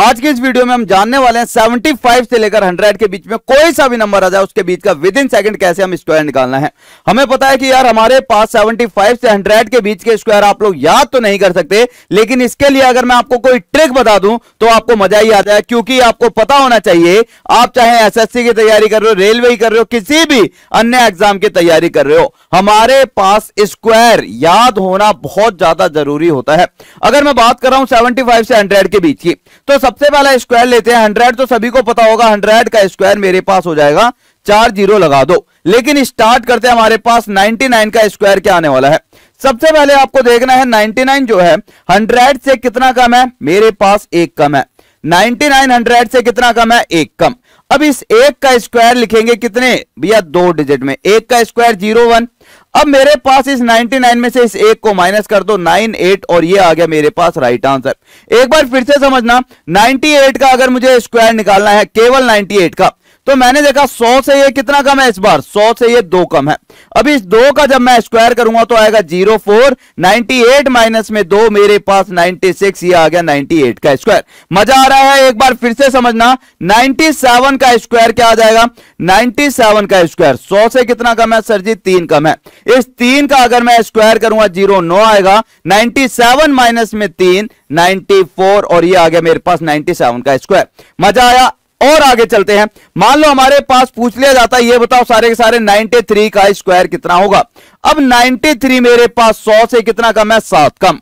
आज की इस वीडियो में हम जानने वाले हैं 75 से लेकर 100 के बीच में कोई सा भी नंबर आ जाए उसके बीच का विद इन सेकंड कैसे हम स्क्वायर निकालना है। हमें पता है कि यार हमारे पास 75 से 100 के बीच के स्क्वायर आप लोग याद तो नहीं कर सकते, लेकिन इसके लिए अगर मैं आपको कोई ट्रिक बता दूं तो आपको मजा ही आ जाए, क्योंकि आपको पता होना चाहिए आप चाहे एसएससी की तैयारी कर रहे हो, रेलवे कर रहे हो, किसी भी अन्य एग्जाम की तैयारी कर रहे हो, हमारे पास स्क्वायर याद होना बहुत ज्यादा जरूरी होता है। अगर मैं बात कर रहा हूं 75 से 100 के बीच की, तो सबसे पहला स्क्वायर लेते हैं। 100 तो सभी को पता होगा, 100 का स्क्वायर मेरे पास हो जाएगा 4 जीरो लगा दो। लेकिन स्टार्ट करते हैं, हमारे पास 99 का स्क्वायर क्या आने वाला है। सबसे पहले आपको देखना है 99 जो है 100 से कितना कम है, मेरे पास एक कम है। 99 100 से कितना कम है, एक कम। अब इस एक का स्क्वायर लिखेंगे कितने भैया, 2 डिजिट में। एक का स्क्वायर 01। अब मेरे पास इस 99 में से इस एक को माइनस कर दो, 98, और ये आ गया मेरे पास राइट आंसर। एक बार फिर से समझना, 98 का अगर मुझे स्क्वायर निकालना है, केवल 98 का, तो मैंने देखा 100 से ये कितना कम है, इस बार 100 से ये 2 कम है। अब इस 2 का जब मैं स्क्वायर करूंगा तो आएगा 04, 98 माइनस में 2, मेरे पास 96, ये आ गया 98 का स्क्वायर। मजा आ रहा है, एक बार फिर से समझना, 97 का स्क्वायर क्या आ जाएगा, 97 का स्क्वायर 100 से कितना कम है सर जी, 3 कम है। इस 3 का अगर मैं स्क्वायर करूंगा 09 आएगा, 97 माइनस में 3 94, और ये आ गया मेरे पास 97 का स्क्वायर। मजा आया। और आगे चलते हैं, मान लो हमारे पास पूछ लिया जाता है, ये बताओ सारे के सारे 93 का स्क्वायर कितना होगा। अब 93 मेरे पास 100 से कितना कम है, 7 कम।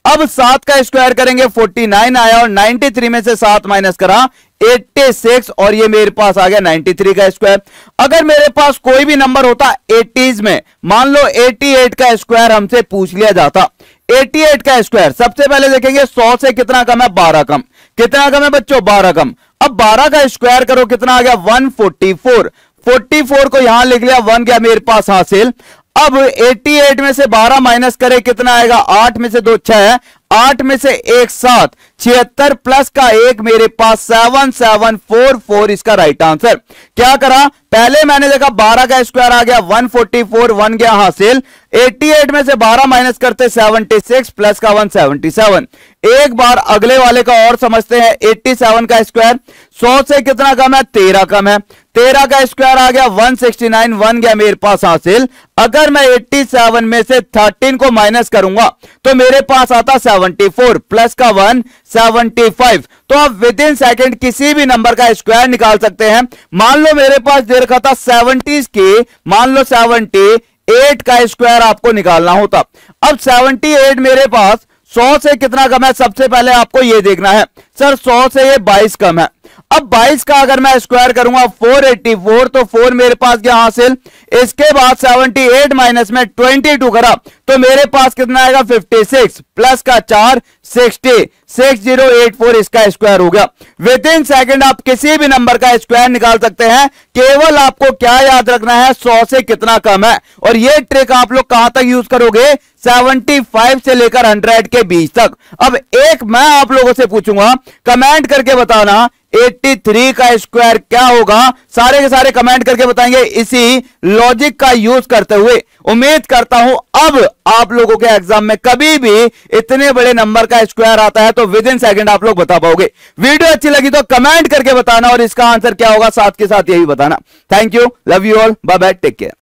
अब 7 का स्क्वायर करेंगे, 49 आया, और 93 में से 7 माइनस करा 86, और ये मेरे पास आ गया 93 का स्क्वायर। अगर मेरे पास कोई भी नंबर होता 80s में, मान लो 88 का स्क्वायर हमसे पूछ लिया जाता, 88 का स्क्वायर सबसे पहले देखेंगे 100 से कितना कम है, 12 कम। कितना कम है बच्चों, 12 कम। अब 12 का स्क्वायर करो, कितना आ गया, 144। 44 को यहां लिख लिया, 1 गया मेरे पास हासिल। अब 88 में से 12 माइनस करे, कितना आएगा, 8 में से 2 6, 8 में से 1 7, 76 प्लस का 1 मेरे पास 7744, इसका राइट आंसर। क्या करा, पहले मैंने देखा 12 का स्क्वायर आ गया 144, 1 गया हासिल। 88 में से 12 माइनस करते 76 प्लस का 177। एक बार अगले वाले का और समझते हैं, 87 का स्क्वायर 100 से कितना कम है, 13 कम है। 13 का स्क्वायर आ गया 169, 1 गया मेरे पास हासिल। अगर मैं 87 में से 13 को माइनस करूंगा तो मेरे पास आता 74 प्लस का 1 75। तो आप विद इन सेकेंड किसी भी नंबर का स्क्वायर निकाल सकते हैं। मान लो मेरे पास दे रखा था 70s के, मान लो 78 का स्क्वायर आपको निकालना होता। अब 78 मेरे पास 100 से कितना कम है, सबसे पहले आपको यह देखना है, सर 100 से ये 22 कम है। अब 22 का अगर मैं स्क्वायर करूंगा 484, तो 4 मेरे पास क्या हासिल। इसके बाद 78 माइनस में 22 करा तो मेरे पास कितना आएगा, 56 प्लस का 4 60, 6084, इसका स्क्वायर हो गया। विद इन सेकेंड आप किसी भी नंबर का स्क्वायर निकाल सकते हैं। केवल आपको क्या याद रखना है, 100 से कितना कम है। और ये ट्रिक आप लोग कहां तक यूज करोगे, 75 से लेकर 100 के बीच तक। अब एक मैं आप लोगों से पूछूंगा, कमेंट करके बताना 83 का स्क्वायर क्या होगा। सारे के सारे कमेंट करके बताएंगे इसी लॉजिक का यूज करते हुए। उम्मीद करता हूं अब आप लोगों के एग्जाम में कभी भी इतने बड़े नंबर का स्क्वायर आता है तो विद इन सेकंड आप लोग बता पाओगे। वीडियो अच्छी लगी तो कमेंट करके बताना, और इसका आंसर क्या होगा साथ के साथ यही बताना। Thank you, love you all, bye bye, take care.